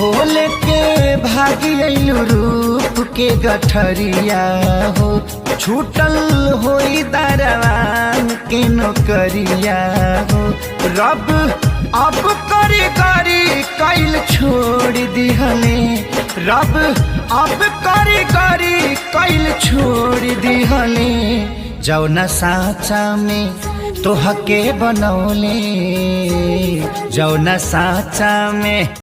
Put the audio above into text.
होल के भागियलु रूप के गठरिया हो छूटल होई दरवान के नौकरिया हो रब अब करी करी कैल छोड़ दिहले रब अब करी करी कैल छोड़ दिहले जौना साचा में तोहके बनौले जौना साचा में